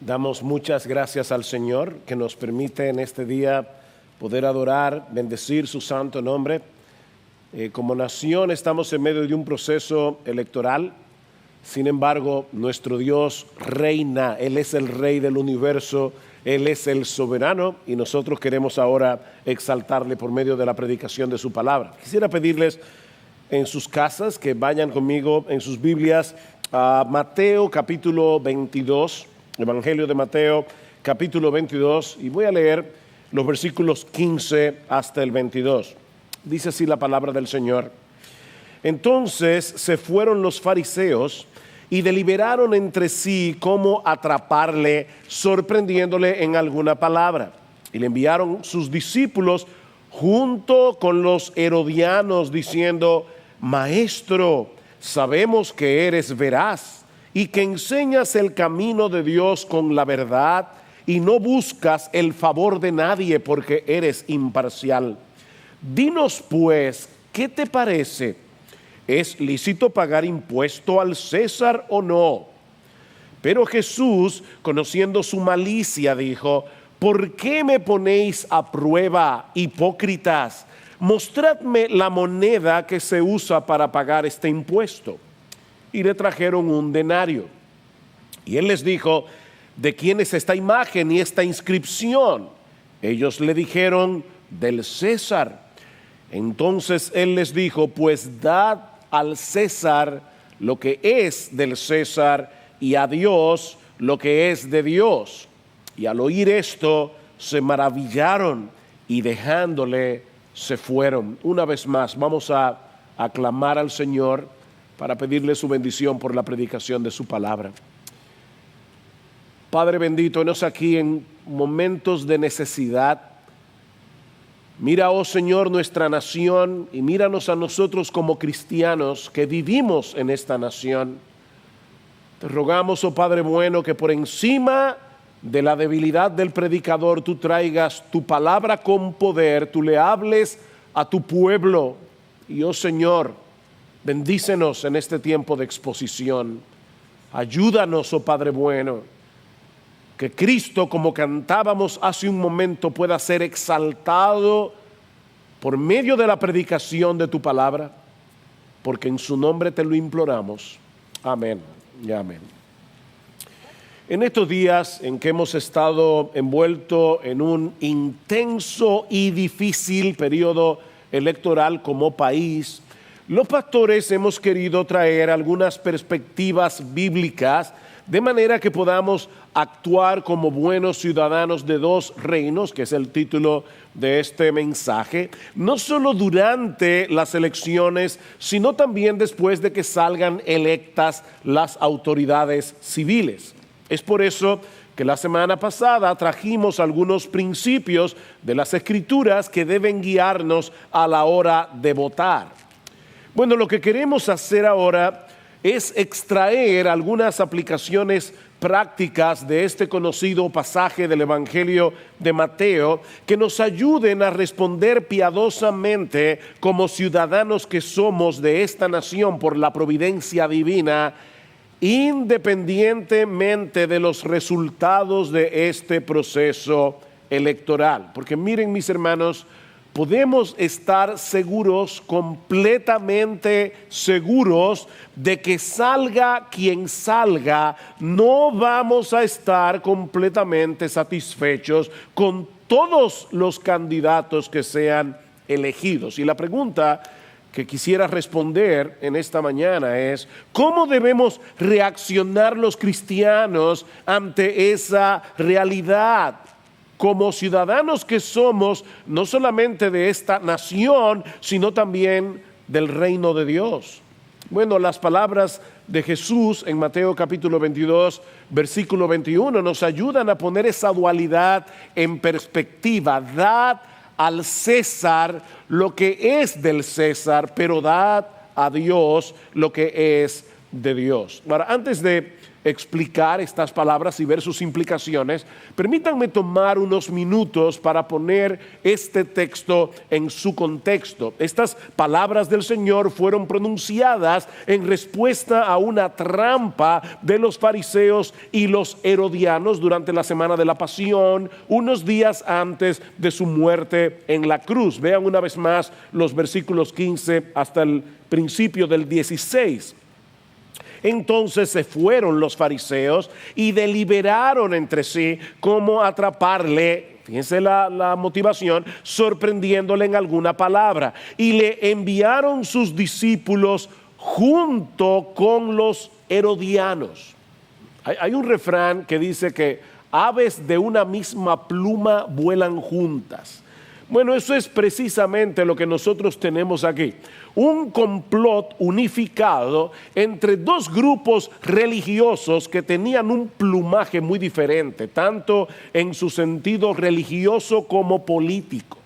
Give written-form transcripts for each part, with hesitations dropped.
Damos muchas gracias al Señor que nos permite en este día poder adorar, bendecir su santo nombre. Como nación estamos en medio de un proceso electoral. Sin embargo, nuestro Dios reina. Él es el Rey del universo, Él es el soberano y nosotros queremos ahora exaltarle por medio de la predicación de su palabra. Quisiera pedirles en sus casas que vayan conmigo en sus Biblias a Mateo capítulo 22, Evangelio de Mateo capítulo 22, y voy a leer los versículos 15 hasta el 22. Dice así la palabra del Señor. Entonces se fueron los fariseos y deliberaron entre sí cómo atraparle, sorprendiéndole en alguna palabra. Y le enviaron sus discípulos junto con los herodianos, diciendo: Maestro, sabemos que eres veraz y que enseñas el camino de Dios con la verdad y no buscas el favor de nadie porque eres imparcial. Dinos pues, ¿qué te parece? ¿Es lícito pagar impuesto al César o no? Pero Jesús, conociendo su malicia, dijo: ¿por qué me ponéis a prueba, hipócritas? Mostradme la moneda que se usa para pagar este impuesto. Y le trajeron un denario. Y él les dijo: ¿de quién es esta imagen y esta inscripción? Ellos le dijeron: del César. Entonces él les dijo: pues dad al César lo que es del César y a Dios lo que es de Dios. Y al oír esto se maravillaron y dejándole se fueron. Una vez más vamos a aclamar al Señor para pedirle su bendición por la predicación de su palabra. Padre bendito, enos aquí en momentos de necesidad. Mira, oh Señor, nuestra nación y míranos a nosotros como cristianos que vivimos en esta nación. Te rogamos, oh Padre bueno, que por encima de la debilidad del predicador tú traigas tu palabra con poder, tú le hables a tu pueblo. Y, oh Señor, bendícenos en este tiempo de exposición. Ayúdanos, oh Padre bueno, que Cristo, como cantábamos hace un momento, pueda ser exaltado por medio de la predicación de tu palabra, porque en su nombre te lo imploramos. Amén y amén. En estos días en que hemos estado envueltos en un intenso y difícil periodo electoral como país, los pastores hemos querido traer algunas perspectivas bíblicas de manera que podamos actuar como buenos ciudadanos de dos reinos, que es el título de este mensaje, no solo durante las elecciones, sino también después de que salgan electas las autoridades civiles. Es por eso que la semana pasada trajimos algunos principios de las Escrituras que deben guiarnos a la hora de votar. Bueno, lo que queremos hacer ahora es extraer algunas aplicaciones prácticas de este conocido pasaje del Evangelio de Mateo que nos ayuden a responder piadosamente como ciudadanos que somos de esta nación por la providencia divina, independientemente de los resultados de este proceso electoral. Porque miren, mis hermanos, podemos estar seguros, completamente seguros, de que salga quien salga, no vamos a estar completamente satisfechos con todos los candidatos que sean elegidos. Y la pregunta que quisiera responder en esta mañana es: ¿cómo debemos reaccionar los cristianos ante esa realidad? Como ciudadanos que somos, no solamente de esta nación, sino también del reino de Dios. Bueno, las palabras de Jesús en Mateo capítulo 22, versículo 21, nos ayudan a poner esa dualidad en perspectiva. Dad al César lo que es del César, pero dad a Dios lo que es de Dios. Ahora, antes de explicar estas palabras y ver sus implicaciones, permítanme tomar unos minutos para poner este texto en su contexto. Estas palabras del Señor fueron pronunciadas en respuesta a una trampa de los fariseos y los herodianos durante la semana de la Pasión, unos días antes de su muerte en la cruz. Vean una vez más los versículos 15 hasta el principio del 16. Entonces se fueron los fariseos y deliberaron entre sí cómo atraparle. Fíjense la motivación, sorprendiéndole en alguna palabra. Y le enviaron sus discípulos junto con los herodianos. Hay un refrán que dice que aves de una misma pluma vuelan juntas. Bueno, eso es precisamente lo que nosotros tenemos aquí. Un complot unificado entre dos grupos religiosos que tenían un plumaje muy diferente, tanto en su sentido religioso como político.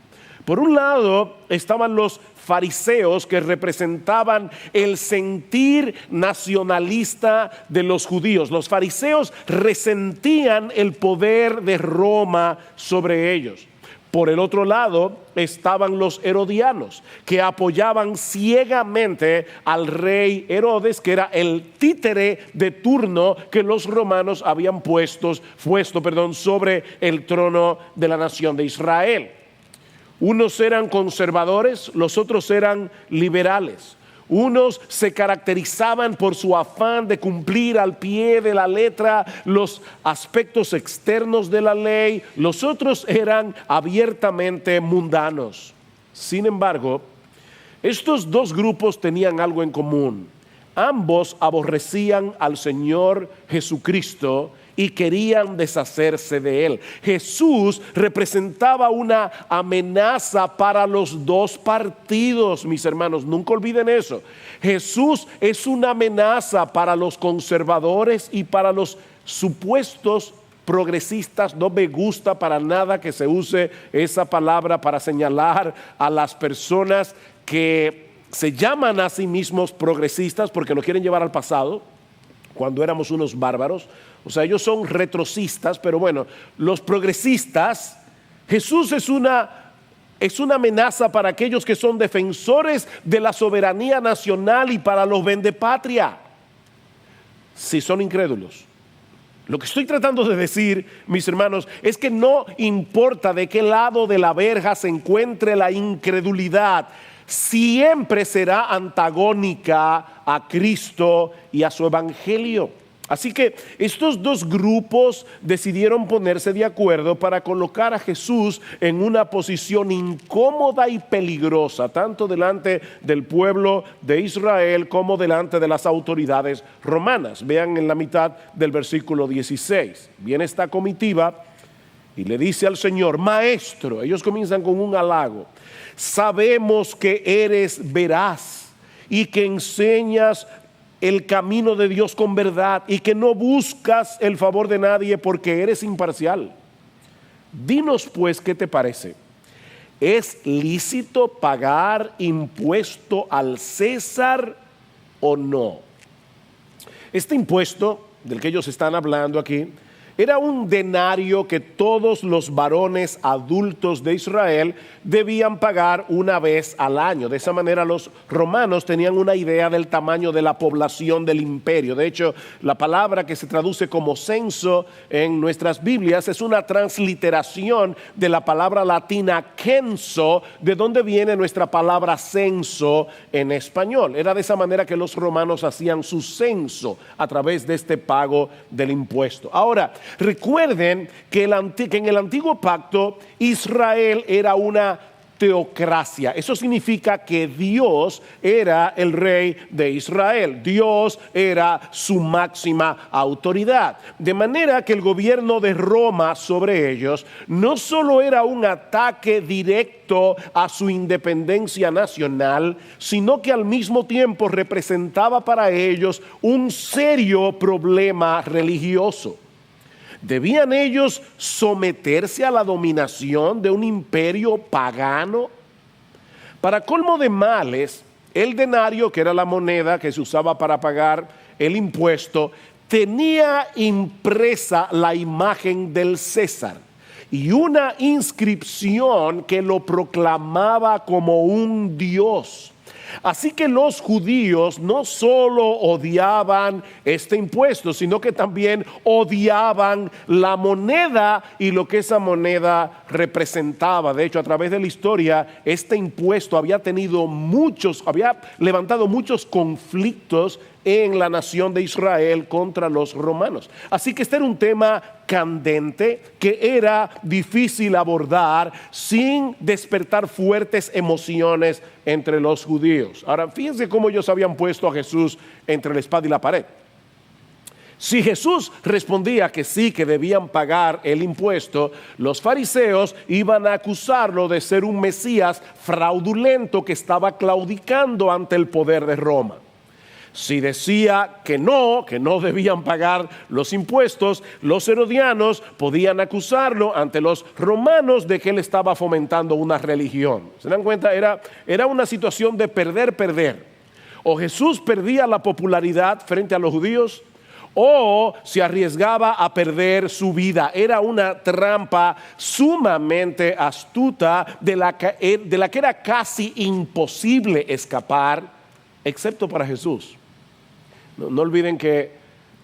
Por un lado estaban los fariseos, que representaban el sentir nacionalista de los judíos. Los fariseos resentían el poder de Roma sobre ellos. Por el otro lado estaban los herodianos, que apoyaban ciegamente al rey Herodes, que era el títere de turno que los romanos habían puesto sobre el trono de la nación de Israel. Unos eran conservadores, los otros eran liberales. Unos se caracterizaban por su afán de cumplir al pie de la letra los aspectos externos de la ley, los otros eran abiertamente mundanos. Sin embargo, estos dos grupos tenían algo en común. Ambos aborrecían al Señor Jesucristo y querían deshacerse de él. Jesús representaba una amenaza para los dos partidos, mis hermanos, nunca olviden eso. Jesús es una amenaza para los conservadores y para los supuestos progresistas. No me gusta para nada que se use esa palabra para señalar a las personas que se llaman a sí mismos progresistas porque lo quieren llevar al pasado, cuando éramos unos bárbaros. O sea, ellos son retrocistas, pero bueno, los progresistas, Jesús es una amenaza para aquellos que son defensores de la soberanía nacional y para los vendepatria, si son incrédulos. Lo que estoy tratando de decir, mis hermanos, es que no importa de qué lado de la verja se encuentre la incredulidad, siempre será antagónica a Cristo y a su evangelio. Así que estos dos grupos decidieron ponerse de acuerdo para colocar a Jesús en una posición incómoda y peligrosa, tanto delante del pueblo de Israel como delante de las autoridades romanas. Vean en la mitad del versículo 16. Viene esta comitiva y le dice al Señor: Maestro. Ellos comienzan con un halago. Sabemos que eres veraz y que enseñas el camino de Dios con verdad y que no buscas el favor de nadie porque eres imparcial. Dinos pues, ¿qué te parece? ¿Es lícito pagar impuesto al César o no? Este impuesto del que ellos están hablando aquí era un denario que todos los varones adultos de Israel debían pagar una vez al año. De esa manera los romanos tenían una idea del tamaño de la población del imperio. De hecho, la palabra que se traduce como censo en nuestras Biblias es una transliteración de la palabra latina censo, de donde viene nuestra palabra censo en español. Era de esa manera que los romanos hacían su censo, a través de este pago del impuesto. Ahora, recuerden que en el antiguo pacto Israel era una teocracia. Eso significa que Dios era el rey de Israel. Dios era su máxima autoridad. De manera que el gobierno de Roma sobre ellos no solo era un ataque directo a su independencia nacional, sino que al mismo tiempo representaba para ellos un serio problema religioso. ¿Debían ellos someterse a la dominación de un imperio pagano? Para colmo de males, el denario, que era la moneda que se usaba para pagar el impuesto, tenía impresa la imagen del César y una inscripción que lo proclamaba como un dios. Así que los judíos no solo odiaban este impuesto, sino que también odiaban la moneda y lo que esa moneda representaba. De hecho, a través de la historia, este impuesto había levantado muchos conflictos en la nación de Israel contra los romanos. Así que este era un tema candente que era difícil abordar sin despertar fuertes emociones entre los judíos. Ahora, fíjense cómo ellos habían puesto a Jesús entre la espada y la pared. Si Jesús respondía que sí, que debían pagar el impuesto, los fariseos iban a acusarlo de ser un Mesías fraudulento que estaba claudicando ante el poder de Roma. Si decía que no debían pagar los impuestos, los herodianos podían acusarlo ante los romanos de que él estaba fomentando una religión. ¿Se dan cuenta? Era una situación de perder. O Jesús perdía la popularidad frente a los judíos, o se arriesgaba a perder su vida. Era una trampa sumamente astuta de la que era casi imposible escapar, excepto para Jesús. No olviden que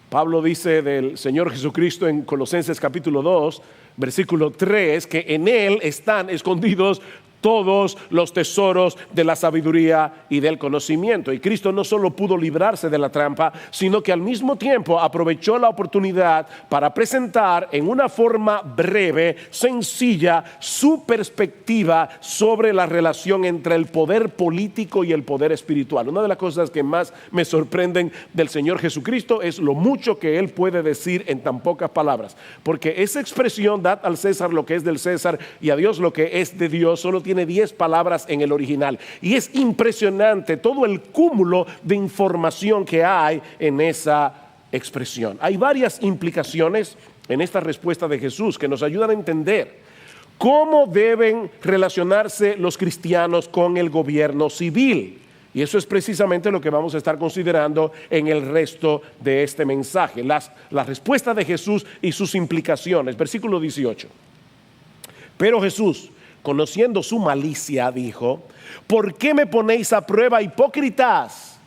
Pablo dice del Señor Jesucristo en Colosenses capítulo 2, versículo 3, que en Él están escondidos todos los tesoros de la sabiduría y del conocimiento. Y Cristo no solo pudo librarse de la trampa, sino que al mismo tiempo aprovechó la oportunidad para presentar en una forma breve, sencilla, su perspectiva sobre la relación entre el poder político y el poder espiritual. Una de las cosas que más me sorprenden del Señor Jesucristo es lo mucho que Él puede decir en tan pocas palabras, porque esa expresión, dad al César lo que es del César y a Dios lo que es de Dios, solo tiene 10 palabras en el original, y es impresionante todo el cúmulo de información que hay en esa expresión. Hay varias implicaciones en esta respuesta de Jesús que nos ayudan a entender cómo deben relacionarse los cristianos con el gobierno civil. Y eso es precisamente lo que vamos a estar considerando en el resto de este mensaje, la respuesta de Jesús y sus implicaciones. Versículo 18. Pero Jesús, conociendo su malicia, dijo: ¿por qué me ponéis a prueba, hipócritas?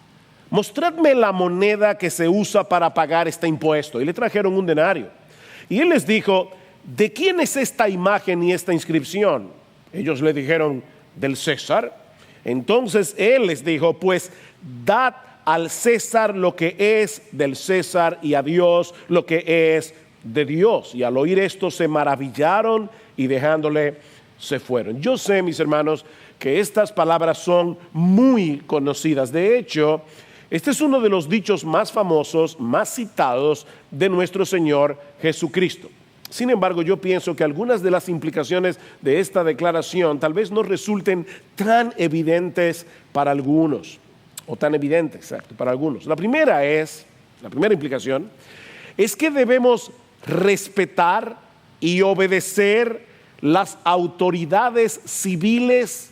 Mostradme la moneda que se usa para pagar este impuesto. Y le trajeron un denario. Y él les dijo: ¿de quién es esta imagen y esta inscripción? Ellos le dijeron: del César. Entonces él les dijo: pues dad al César lo que es del César y a Dios lo que es de Dios. Y al oír esto se maravillaron y dejándole se fueron. Yo sé, mis hermanos, que estas palabras son muy conocidas. De hecho, este es uno de los dichos más famosos, más citados de nuestro Señor Jesucristo. Sin embargo, yo pienso que algunas de las implicaciones de esta declaración tal vez no resulten tan evidentes para algunos, o tan evidentes, exacto, para algunos. La primera implicación es que debemos respetar y obedecer las autoridades civiles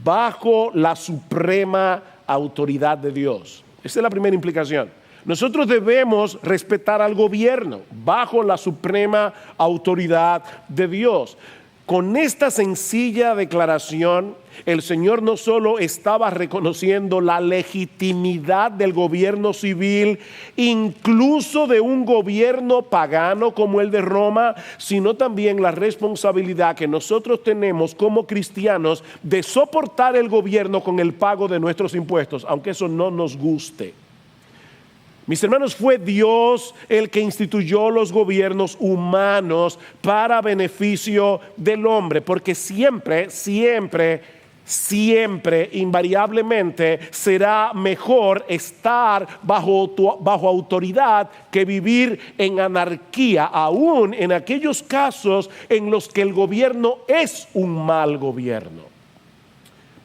bajo la suprema autoridad de Dios. Esa es la primera implicación. Nosotros debemos respetar al gobierno bajo la suprema autoridad de Dios. Con esta sencilla declaración, el Señor no solo estaba reconociendo la legitimidad del gobierno civil, incluso de un gobierno pagano como el de Roma, sino también la responsabilidad que nosotros tenemos como cristianos de soportar el gobierno con el pago de nuestros impuestos, aunque eso no nos guste. Mis hermanos, fue Dios el que instituyó los gobiernos humanos para beneficio del hombre, porque siempre, invariablemente será mejor estar bajo autoridad que vivir en anarquía, aún en aquellos casos en los que el gobierno es un mal gobierno.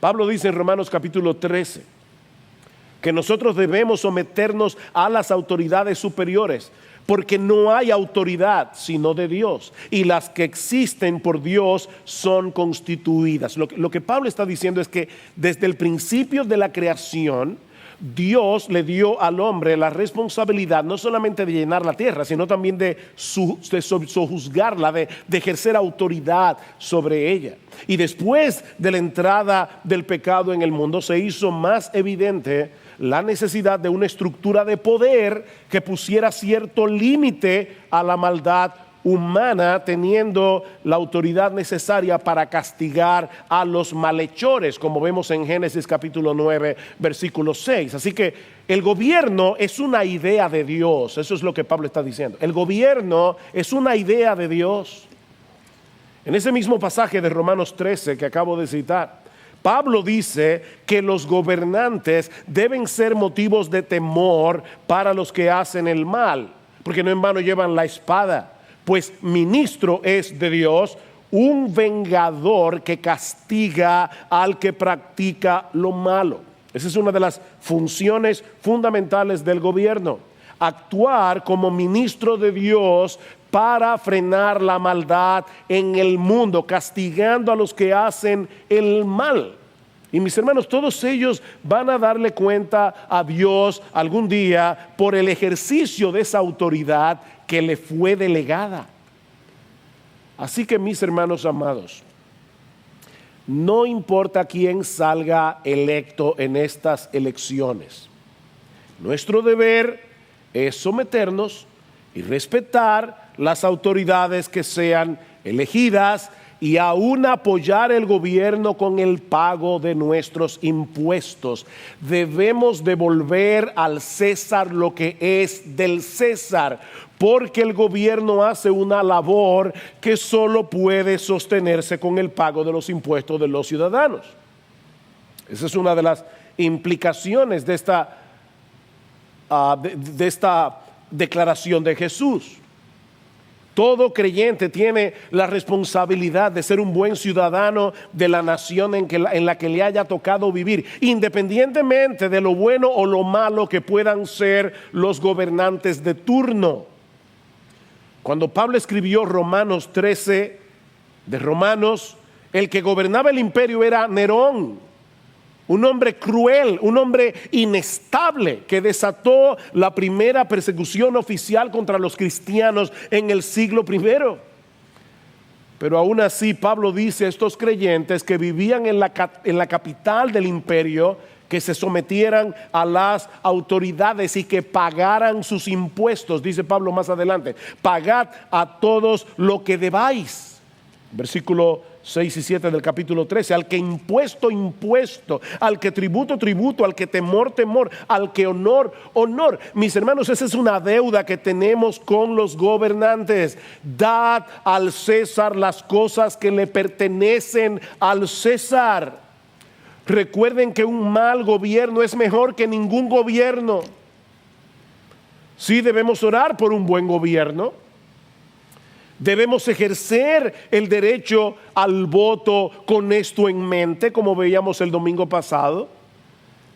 Pablo dice en Romanos capítulo 13 que nosotros debemos someternos a las autoridades superiores, porque no hay autoridad sino de Dios, y las que existen por Dios son constituidas. Lo que Pablo está diciendo es que desde el principio de la creación, Dios le dio al hombre la responsabilidad no solamente de llenar la tierra, sino también de sojuzgarla, de ejercer autoridad sobre ella. Y después de la entrada del pecado en el mundo, se hizo más evidente la necesidad de una estructura de poder que pusiera cierto límite a la maldad humana, teniendo la autoridad necesaria para castigar a los malhechores, como vemos en Génesis capítulo 9, versículo 6. Así que el gobierno es una idea de Dios, eso es lo que Pablo está diciendo. El gobierno es una idea de Dios. En ese mismo pasaje de Romanos 13 que acabo de citar, Pablo dice que los gobernantes deben ser motivos de temor para los que hacen el mal, porque no en vano llevan la espada, pues ministro es de Dios, un vengador que castiga al que practica lo malo. Esa es una de las funciones fundamentales del gobierno, actuar como ministro de Dios para frenar la maldad en el mundo, castigando a los que hacen el mal. Y mis hermanos, todos ellos van a darle cuenta a Dios algún día por el ejercicio de esa autoridad que le fue delegada. Así que mis hermanos amados, no importa quién salga electo en estas elecciones, nuestro deber es someternos y respetar las autoridades que sean elegidas y aún apoyar el gobierno con el pago de nuestros impuestos. Debemos devolver al César lo que es del César, porque el gobierno hace una labor que solo puede sostenerse con el pago de los impuestos de los ciudadanos. Esa es una de las implicaciones de esta declaración de Jesús. Todo creyente tiene la responsabilidad de ser un buen ciudadano de la nación en la que le haya tocado vivir, independientemente de lo bueno o lo malo que puedan ser los gobernantes de turno. Cuando Pablo escribió Romanos 13, de Romanos, el que gobernaba el imperio era Nerón, un hombre cruel, un hombre inestable que desató la primera persecución oficial contra los cristianos en el siglo I. Pero aún así Pablo dice a estos creyentes que vivían en la capital del imperio que se sometieran a las autoridades y que pagaran sus impuestos. Dice Pablo más adelante: pagad a todos lo que debáis. Versículo 6 y 7 del capítulo 13, al que impuesto, impuesto, al que tributo, tributo, al que temor, temor, al que honor, honor. Mis hermanos, esa es una deuda que tenemos con los gobernantes. Dad al César las cosas que le pertenecen al César. Recuerden que un mal gobierno es mejor que ningún gobierno. Sí, debemos orar por un buen gobierno. Debemos ejercer el derecho al voto con esto en mente, como veíamos el domingo pasado.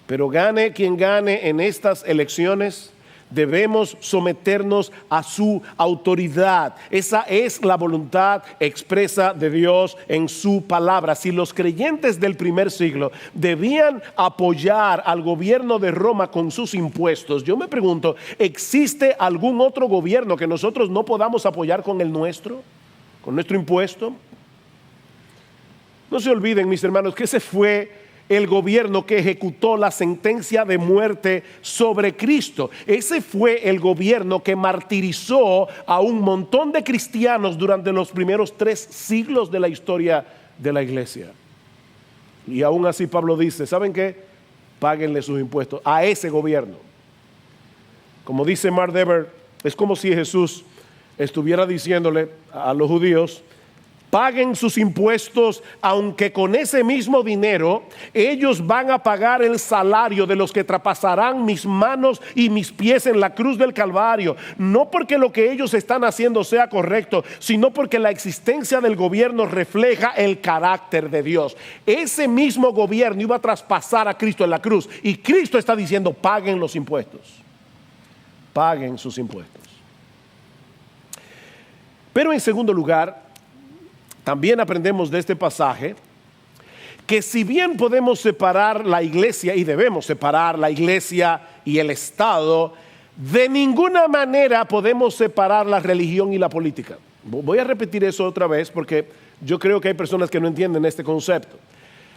Pero gane quien gane en estas elecciones, debemos someternos a su autoridad. Esa es la voluntad expresa de Dios en su palabra. Si los creyentes del primer siglo debían apoyar al gobierno de Roma con sus impuestos, yo me pregunto, ¿existe algún otro gobierno que nosotros no podamos apoyar con el nuestro? ¿Con nuestro impuesto? No se olviden, mis hermanos, que ese fue el gobierno que ejecutó la sentencia de muerte sobre Cristo. Ese fue el gobierno que martirizó a un montón de cristianos durante los primeros 3 siglos de la historia de la iglesia. Y aún así Pablo dice, ¿saben qué? Páguenle sus impuestos a ese gobierno. Como dice Mark Dever, es como si Jesús estuviera diciéndole a los judíos: paguen sus impuestos, aunque con ese mismo dinero ellos van a pagar el salario de los que traspasarán mis manos y mis pies en la cruz del Calvario. No porque lo que ellos están haciendo sea correcto, sino porque la existencia del gobierno refleja el carácter de Dios. Ese mismo gobierno iba a traspasar a Cristo en la cruz, y Cristo está diciendo: paguen los impuestos, paguen sus impuestos. Pero en segundo lugar, también aprendemos de este pasaje que si bien podemos separar la iglesia y debemos separar la iglesia y el Estado, de ninguna manera podemos separar la religión y la política. Voy a repetir eso otra vez porque yo creo que hay personas que no entienden este concepto.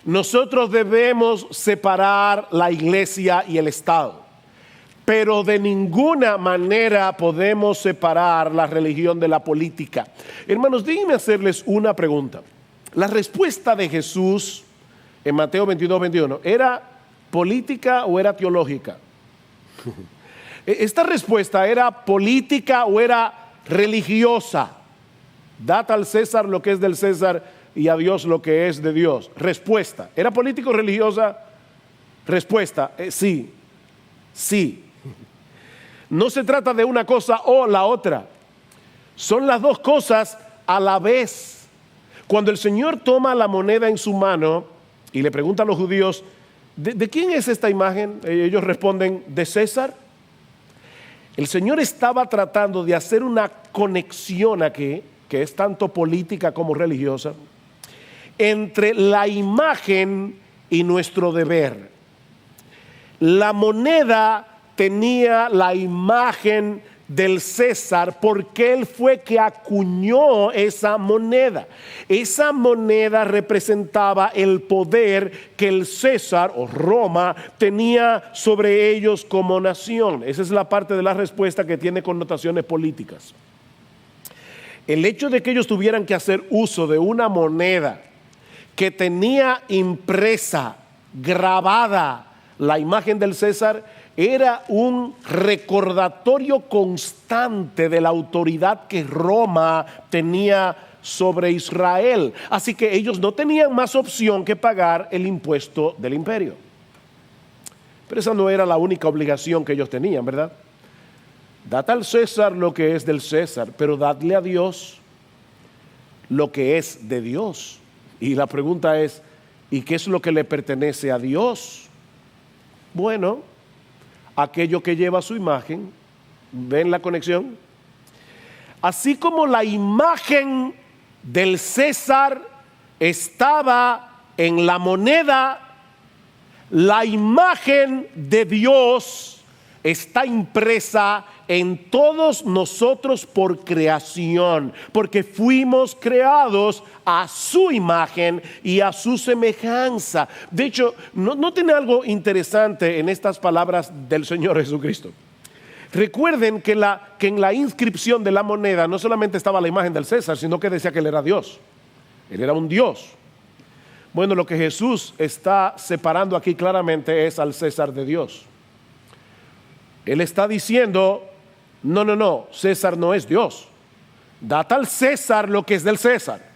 Nosotros debemos separar la iglesia y el Estado, pero de ninguna manera podemos separar la religión de la política. Hermanos, déjenme hacerles una pregunta. La respuesta de Jesús en Mateo 22:21, ¿era política o era teológica? Esta respuesta, ¿era política o era religiosa? Dad al César lo que es del César y a Dios lo que es de Dios. Respuesta, ¿era político o religiosa? Respuesta, sí, sí. No se trata de una cosa o la otra. Son las dos cosas a la vez. Cuando el Señor toma la moneda en su mano y le pregunta a los judíos, ¿de quién es esta imagen? Ellos responden, de César. El Señor estaba tratando de hacer una conexión aquí, que es tanto política como religiosa, entre la imagen y nuestro deber. La moneda tenía la imagen del César porque él fue que acuñó esa moneda. Esa moneda representaba el poder que el César o Roma tenía sobre ellos como nación. Esa es la parte de la respuesta que tiene connotaciones políticas. El hecho de que ellos tuvieran que hacer uso de una moneda que tenía impresa, grabada la imagen del César, era un recordatorio constante de la autoridad que Roma tenía sobre Israel. Así que ellos no tenían más opción que pagar el impuesto del imperio. Pero esa no era la única obligación que ellos tenían, ¿verdad? Dad al César lo que es del César, pero dadle a Dios lo que es de Dios. Y la pregunta es, ¿y qué es lo que le pertenece a Dios? Bueno, aquello que lleva su imagen. ¿Ven la conexión? Así como la imagen del César estaba en la moneda, la imagen de Dios está impresa en todos nosotros por creación, porque fuimos creados a su imagen y a su semejanza. De hecho, no tiene algo interesante en estas palabras del Señor Jesucristo. Recuerden que en la inscripción de la moneda no solamente estaba la imagen del César, sino que decía que él era Dios. Él era un Dios. Bueno, lo que Jesús está separando aquí claramente es al César de Dios. Él está diciendo, no, César no es Dios. Dad al César lo que es del César,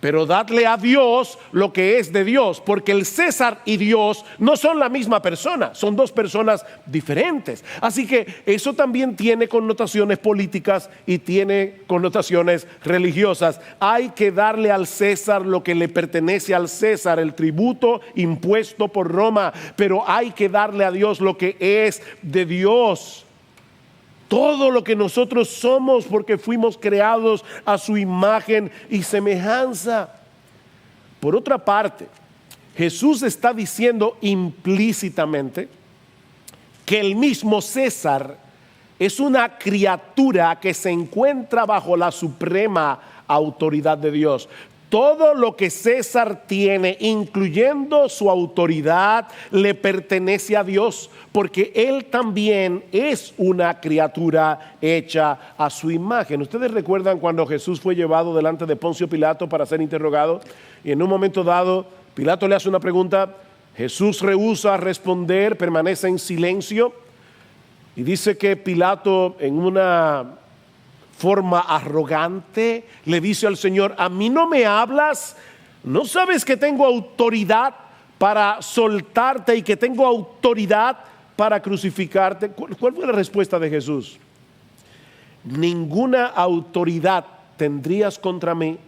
pero dadle a Dios lo que es de Dios, porque el César y Dios no son la misma persona, son dos personas diferentes. Así que eso también tiene connotaciones políticas y tiene connotaciones religiosas. Hay que darle al César lo que le pertenece al César, el tributo impuesto por Roma, pero hay que darle a Dios lo que es de Dios. Todo lo que nosotros somos porque fuimos creados a su imagen y semejanza. Por otra parte, Jesús está diciendo implícitamente que el mismo César es una criatura que se encuentra bajo la suprema autoridad de Dios. Todo lo que César tiene, incluyendo su autoridad, le pertenece a Dios, porque él también es una criatura hecha a su imagen. Ustedes recuerdan cuando Jesús fue llevado delante de Poncio Pilato para ser interrogado, y en un momento dado Pilato le hace una pregunta, Jesús rehúsa responder, permanece en silencio, y dice que Pilato, en una forma arrogante, le dice al Señor, ¿a mí no me hablas? ¿No sabes que tengo autoridad para soltarte y que tengo autoridad para crucificarte? ¿Cuál fue la respuesta de Jesús? Ninguna autoridad tendrías contra mí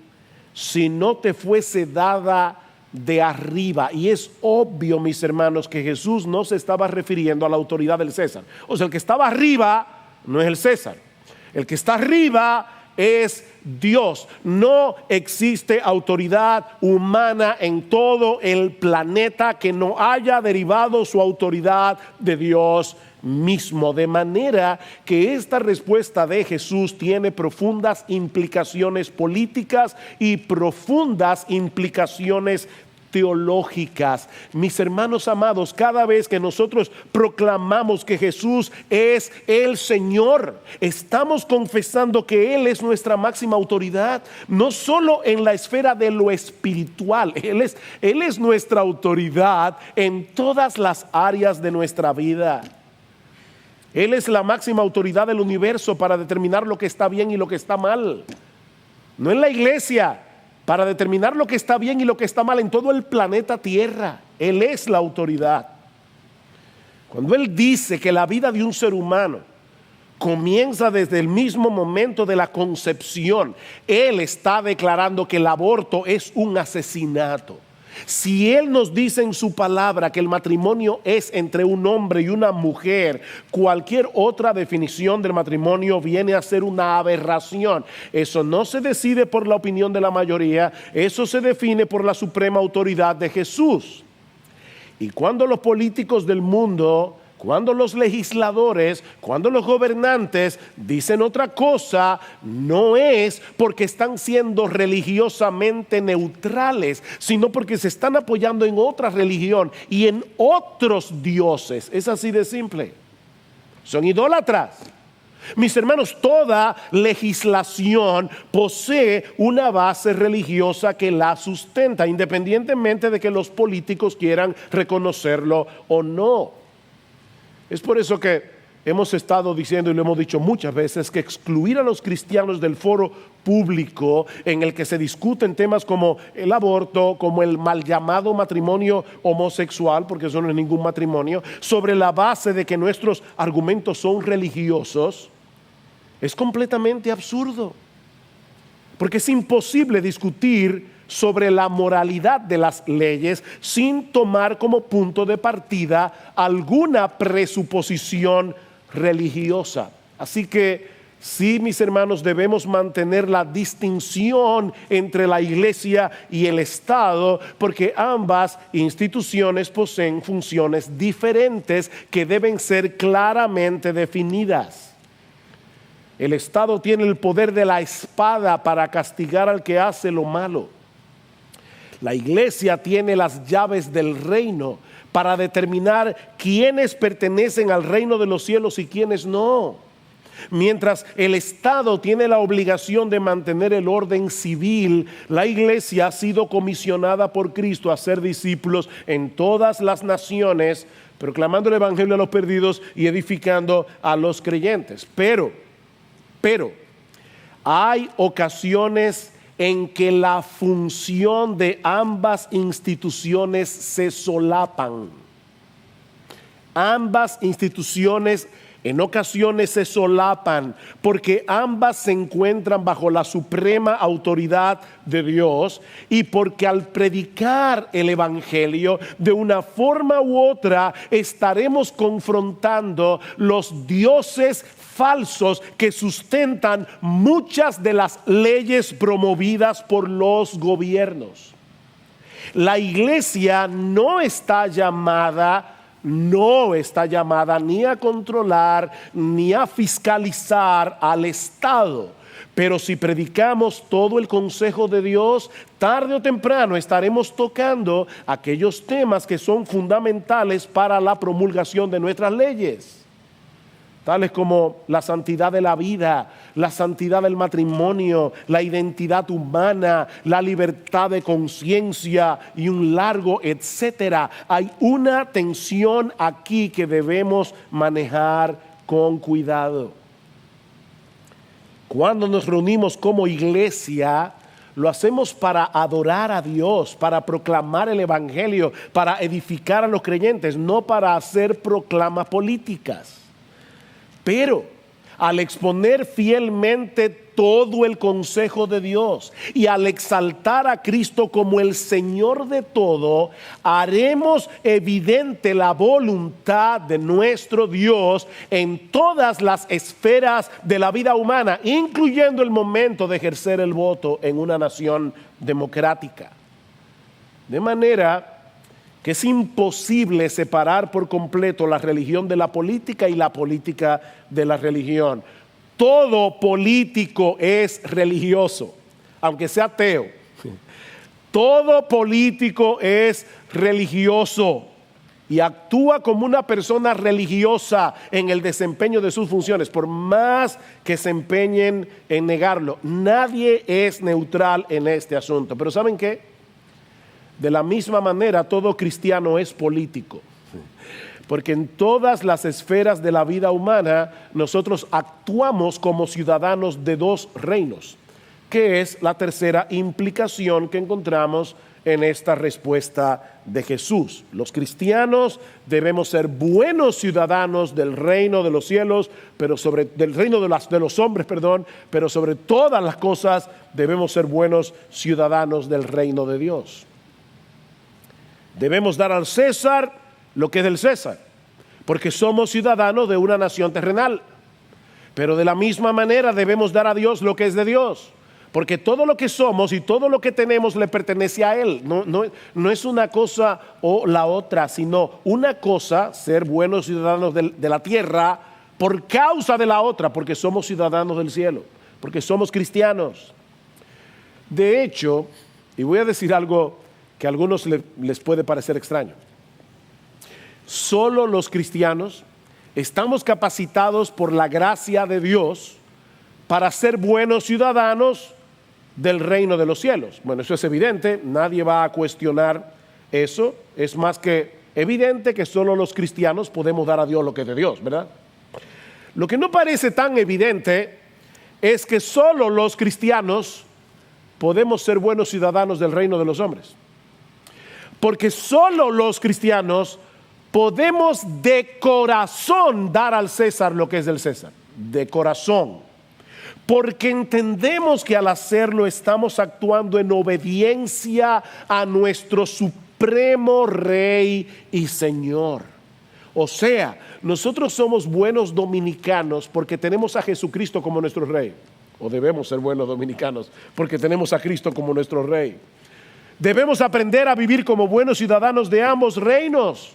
si no te fuese dada de arriba. Y es obvio, mis hermanos, que Jesús no se estaba refiriendo a la autoridad del César. O sea, el que estaba arriba no es el César. El que está arriba es Dios. No existe autoridad humana en todo el planeta que no haya derivado su autoridad de Dios mismo. De manera que esta respuesta de Jesús tiene profundas implicaciones políticas y profundas implicaciones teológicas. Mis hermanos amados, cada vez que nosotros proclamamos que Jesús es el Señor, estamos confesando que Él es nuestra máxima autoridad, no solo en la esfera de lo espiritual. Él es nuestra autoridad en todas las áreas de nuestra vida. Él es la máxima autoridad del universo para determinar lo que está bien y lo que está mal. No en la iglesia, para determinar lo que está bien y lo que está mal en todo el planeta Tierra. Él es la autoridad. Cuando Él dice que la vida de un ser humano comienza desde el mismo momento de la concepción, Él está declarando que el aborto es un asesinato. Si Él nos dice en su palabra que el matrimonio es entre un hombre y una mujer, cualquier otra definición del matrimonio viene a ser una aberración. Eso no se decide por la opinión de la mayoría, eso se define por la suprema autoridad de Jesús. Y cuando los políticos del mundo, cuando los legisladores, cuando los gobernantes dicen otra cosa, no es porque están siendo religiosamente neutrales, sino porque se están apoyando en otra religión y en otros dioses. Es así de simple. Son idólatras. Mis hermanos, toda legislación posee una base religiosa que la sustenta, independientemente de que los políticos quieran reconocerlo o no. Es por eso que hemos estado diciendo y lo hemos dicho muchas veces que excluir a los cristianos del foro público en el que se discuten temas como el aborto, como el mal llamado matrimonio homosexual, porque eso no es ningún matrimonio, sobre la base de que nuestros argumentos son religiosos, es completamente absurdo. Porque es imposible discutir sobre la moralidad de las leyes sin tomar como punto de partida alguna presuposición religiosa. Así que sí, mis hermanos, debemos mantener la distinción entre la iglesia y el Estado, porque ambas instituciones poseen funciones diferentes que deben ser claramente definidas. El Estado tiene el poder de la espada para castigar al que hace lo malo. La iglesia tiene las llaves del reino para determinar quiénes pertenecen al reino de los cielos y quiénes no. Mientras el Estado tiene la obligación de mantener el orden civil, la iglesia ha sido comisionada por Cristo a ser discípulos en todas las naciones, proclamando el evangelio a los perdidos y edificando a los creyentes. Pero hay ocasiones en que la función de ambas instituciones se solapan. Ambas instituciones en ocasiones se solapan porque ambas se encuentran bajo la suprema autoridad de Dios y porque al predicar el evangelio de una forma u otra estaremos confrontando los dioses falsos que sustentan muchas de las leyes promovidas por los gobiernos. La iglesia no está llamada ni a controlar ni a fiscalizar al Estado. Pero si predicamos todo el consejo de Dios, tarde o temprano estaremos tocando aquellos temas que son fundamentales para la promulgación de nuestras leyes, tales como la santidad de la vida, la santidad del matrimonio, la identidad humana, la libertad de conciencia y un largo etcétera. Hay una tensión aquí que debemos manejar con cuidado. Cuando nos reunimos como iglesia, lo hacemos para adorar a Dios, para proclamar el evangelio, para edificar a los creyentes, no para hacer proclamas políticas. Pero al exponer fielmente todo el consejo de Dios y al exaltar a Cristo como el Señor de todo, haremos evidente la voluntad de nuestro Dios en todas las esferas de la vida humana, incluyendo el momento de ejercer el voto en una nación democrática. De manera que es imposible separar por completo la religión de la política y la política de la religión. Todo político es religioso, aunque sea ateo. Todo político es religioso y actúa como una persona religiosa en el desempeño de sus funciones, por más que se empeñen en negarlo. Nadie es neutral en este asunto. Pero ¿saben qué? De la misma manera, todo cristiano es político. Porque en todas las esferas de la vida humana nosotros actuamos como ciudadanos de dos reinos, que es la tercera implicación que encontramos en esta respuesta de Jesús. Los cristianos debemos ser buenos ciudadanos del reino de los cielos, del reino de los hombres, pero sobre todas las cosas debemos ser buenos ciudadanos del reino de Dios. Debemos dar al César lo que es del César, porque somos ciudadanos de una nación terrenal. Pero de la misma manera debemos dar a Dios lo que es de Dios, porque todo lo que somos y todo lo que tenemos le pertenece a Él. No es una cosa o la otra, sino una cosa, ser buenos ciudadanos de la tierra por causa de la otra, porque somos ciudadanos del cielo, porque somos cristianos. De hecho, y voy a decir algo que a algunos les puede parecer extraño. Solo los cristianos estamos capacitados por la gracia de Dios para ser buenos ciudadanos del reino de los cielos. Bueno, eso es evidente, nadie va a cuestionar eso. Es más que evidente que solo los cristianos podemos dar a Dios lo que es de Dios, ¿verdad? Lo que no parece tan evidente es que solo los cristianos podemos ser buenos ciudadanos del reino de los hombres. Porque solo los cristianos podemos de corazón dar al César lo que es del César, de corazón, porque entendemos que al hacerlo estamos actuando en obediencia a nuestro supremo Rey y Señor. O sea, nosotros somos buenos dominicanos porque tenemos a Jesucristo como nuestro Rey, o debemos ser buenos dominicanos porque tenemos a Cristo como nuestro Rey. Debemos aprender a vivir como buenos ciudadanos de ambos reinos.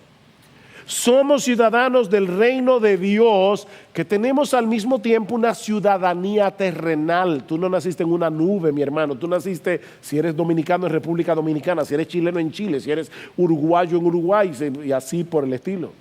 Somos ciudadanos del reino de Dios, que tenemos al mismo tiempo una ciudadanía terrenal. Tú no naciste en una nube, mi hermano. Tú naciste, si eres dominicano, en República Dominicana. Si eres chileno, en Chile. Si eres uruguayo, en Uruguay. Y así por el estilo.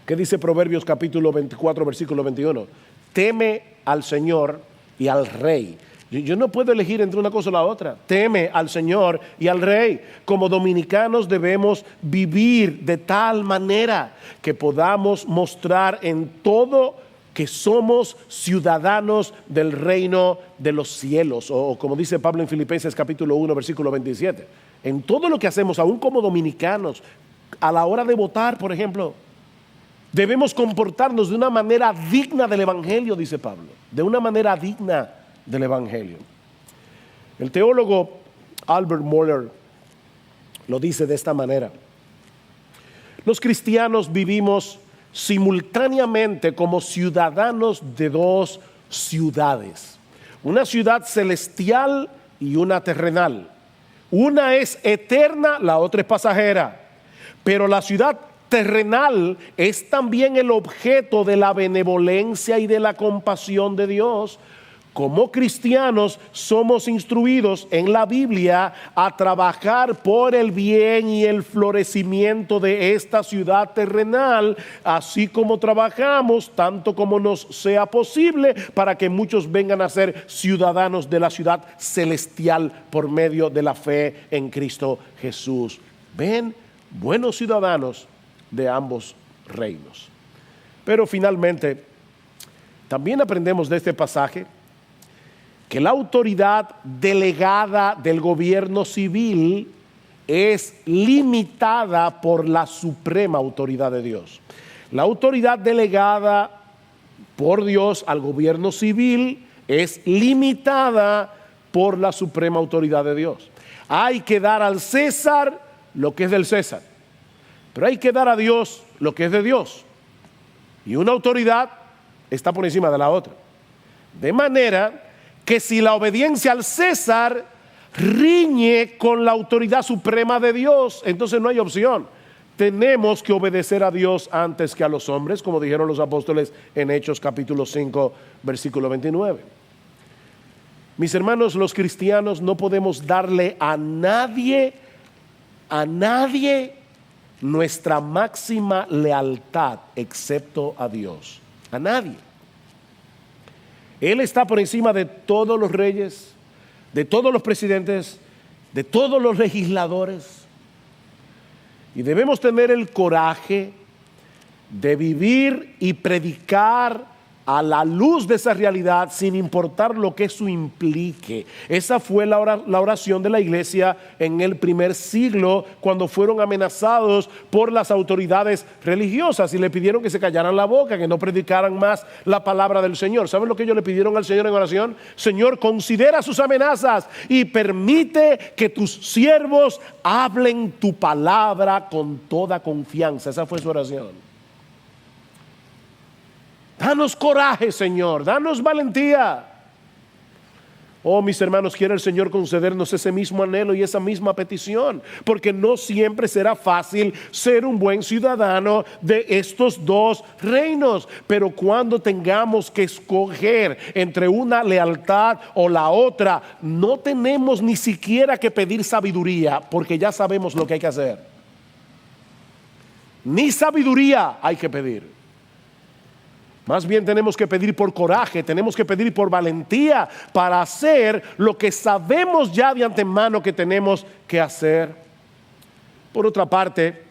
¿Qué dice Proverbios capítulo 24, versículo 21? Teme al Señor y al Rey. Yo no puedo elegir entre una cosa o la otra. Teme al Señor y al Rey. Como dominicanos debemos vivir de tal manera que podamos mostrar en todo que somos ciudadanos del reino de los cielos. O como dice Pablo en Filipenses capítulo 1, versículo 27. En todo lo que hacemos, aún como dominicanos, a la hora de votar, por ejemplo, debemos comportarnos de una manera digna del Evangelio, dice Pablo. De una manera digna del Evangelio. El teólogo Albert Mohler lo dice de esta manera: los cristianos vivimos simultáneamente como ciudadanos de dos ciudades, una ciudad celestial y una terrenal. Una es eterna, la otra es pasajera, pero la ciudad terrenal es también el objeto de la benevolencia y de la compasión de Dios. Como cristianos somos instruidos en la Biblia a trabajar por el bien y el florecimiento de esta ciudad terrenal, así como trabajamos tanto como nos sea posible para que muchos vengan a ser ciudadanos de la ciudad celestial por medio de la fe en Cristo Jesús. Ven, buenos ciudadanos de ambos reinos. Pero finalmente, también aprendemos de este pasaje que la autoridad delegada del gobierno civil es limitada por la suprema autoridad de Dios. La autoridad delegada por Dios al gobierno civil es limitada por la suprema autoridad de Dios. Hay que dar al César lo que es del César, pero hay que dar a Dios lo que es de Dios. Y una autoridad está por encima de la otra. De manera que si la obediencia al César riñe con la autoridad suprema de Dios, entonces no hay opción. Tenemos que obedecer a Dios antes que a los hombres, como dijeron los apóstoles en Hechos capítulo 5, versículo 29. Mis hermanos, los cristianos no podemos darle a nadie nuestra máxima lealtad excepto a Dios. A nadie. Él está por encima de todos los reyes, de todos los presidentes, de todos los legisladores. Y debemos tener el coraje de vivir y predicar a la luz de esa realidad sin importar lo que eso implique. Esa fue la oración de la iglesia en el primer siglo, cuando fueron amenazados por las autoridades religiosas y le pidieron que se callaran la boca, que no predicaran más la palabra del Señor. ¿Saben lo que ellos le pidieron al Señor en oración? Señor, considera sus amenazas y permite que tus siervos hablen tu palabra con toda confianza. Esa fue su oración. Danos coraje, Señor, danos valentía. Oh, mis hermanos, quiere el Señor concedernos ese mismo anhelo y esa misma petición, porque no siempre será fácil ser un buen ciudadano de estos dos reinos. Pero cuando tengamos que escoger entre una lealtad o la otra, no tenemos ni siquiera que pedir sabiduría, porque ya sabemos lo que hay que hacer. Ni sabiduría hay que pedir. Más bien tenemos que pedir por coraje, tenemos que pedir por valentía para hacer lo que sabemos ya de antemano que tenemos que hacer. Por otra parte,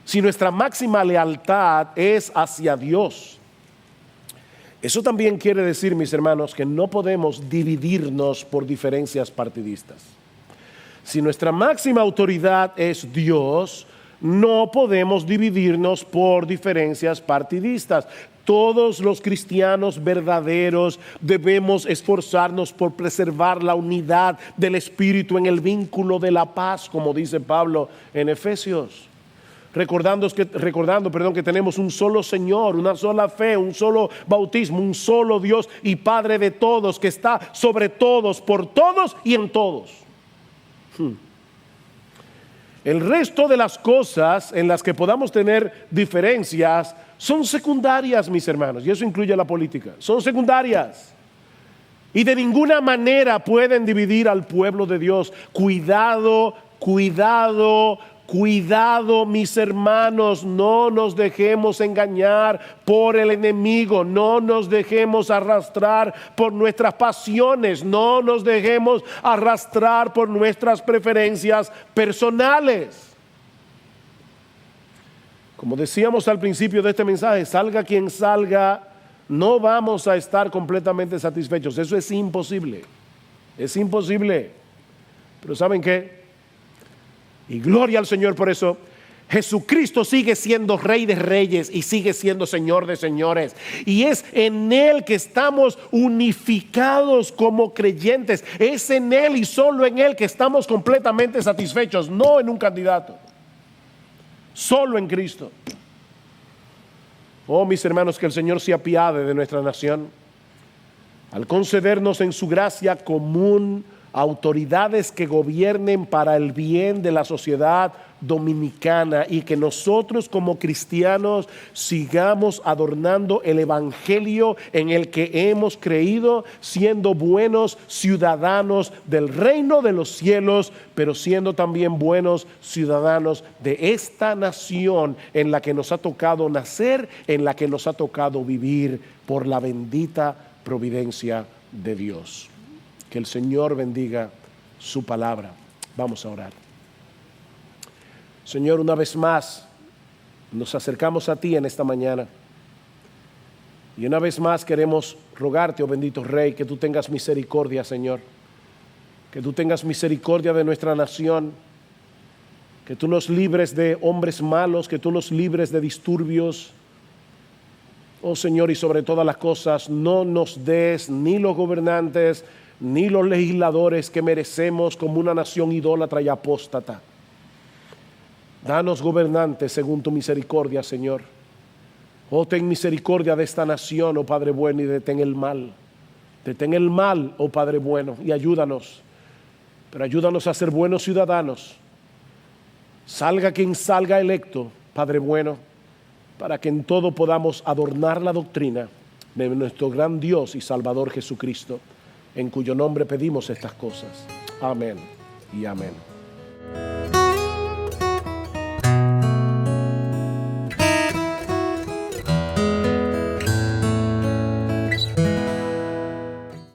si nuestra máxima lealtad es hacia Dios, eso también quiere decir, mis hermanos, que no podemos dividirnos por diferencias partidistas. Si nuestra máxima autoridad es Dios, no podemos dividirnos por diferencias partidistas. Todos los cristianos verdaderos debemos esforzarnos por preservar la unidad del Espíritu en el vínculo de la paz, como dice Pablo en Efesios. Recordando que tenemos un solo Señor, una sola fe, un solo bautismo, un solo Dios y Padre de todos, que está sobre todos, por todos y en todos. El resto de las cosas en las que podamos tener diferencias son secundarias, mis hermanos, y eso incluye la política. Son secundarias y de ninguna manera pueden dividir al pueblo de Dios. Cuidado, mis hermanos, no nos dejemos engañar por el enemigo, no nos dejemos arrastrar por nuestras pasiones, no nos dejemos arrastrar por nuestras preferencias personales. Como decíamos al principio de este mensaje, salga quien salga, no vamos a estar completamente satisfechos. Eso es imposible. Es imposible. Pero ¿saben qué? Y gloria al Señor por eso. Jesucristo sigue siendo Rey de Reyes y sigue siendo Señor de Señores. Y es en Él que estamos unificados como creyentes. Es en Él y solo en Él que estamos completamente satisfechos, no en un candidato. Solo en Cristo. Oh, mis hermanos, que el Señor se apiade de nuestra nación al concedernos en su gracia común autoridades que gobiernen para el bien de la sociedad dominicana, y que nosotros como cristianos sigamos adornando el evangelio en el que hemos creído, siendo buenos ciudadanos del reino de los cielos, pero siendo también buenos ciudadanos de esta nación en la que nos ha tocado nacer, en la que nos ha tocado vivir por la bendita providencia de Dios. Que el Señor bendiga su palabra. Vamos a orar. Señor, una vez más nos acercamos a ti en esta mañana. Y una vez más queremos rogarte, oh bendito Rey, que tú tengas misericordia, Señor. Que tú tengas misericordia de nuestra nación. Que tú nos libres de hombres malos, que tú nos libres de disturbios. Oh Señor, y sobre todas las cosas, no nos des ni los gobernantes ni los legisladores que merecemos como una nación idólatra y apóstata. Danos gobernantes según tu misericordia, Señor. Oh, ten misericordia de esta nación, oh Padre bueno, y detén el mal. Detén el mal, oh Padre bueno, y ayúdanos. Pero ayúdanos a ser buenos ciudadanos. Salga quien salga electo, Padre bueno, para que en todo podamos adornar la doctrina de nuestro gran Dios y Salvador Jesucristo, en cuyo nombre pedimos estas cosas. Amén y amén.